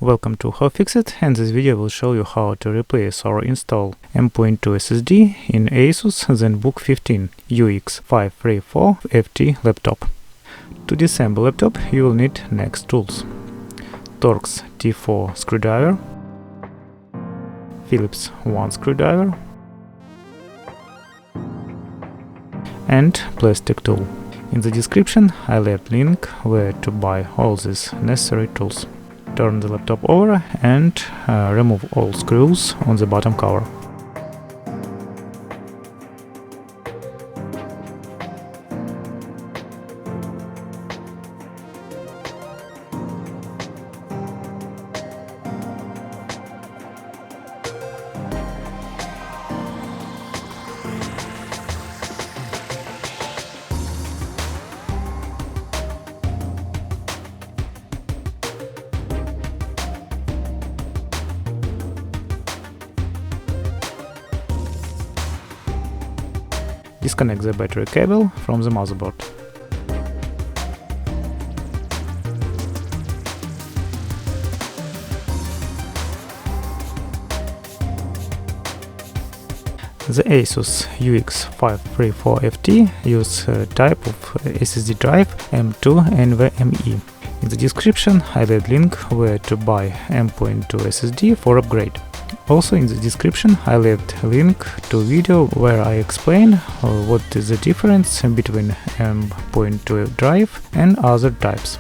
Welcome to How-FixIT, and this video will show you how to replace or install M.2 SSD in Asus ZenBook 15 UX534 FT laptop. To disassemble laptop, you will need next tools: Torx T4 screwdriver, Phillips 1 screwdriver, and plastic tool. In the description I left link where to buy all these necessary tools. Turn the laptop over and remove all screws on the bottom cover. Disconnect the battery cable from the motherboard. The Asus UX534 FT uses a type of SSD drive M2 NVMe. In the description I left link where to buy M.2 SSD for upgrade. Also in the description I left a link to a video where I explain what is the difference between M.2 drive and other types.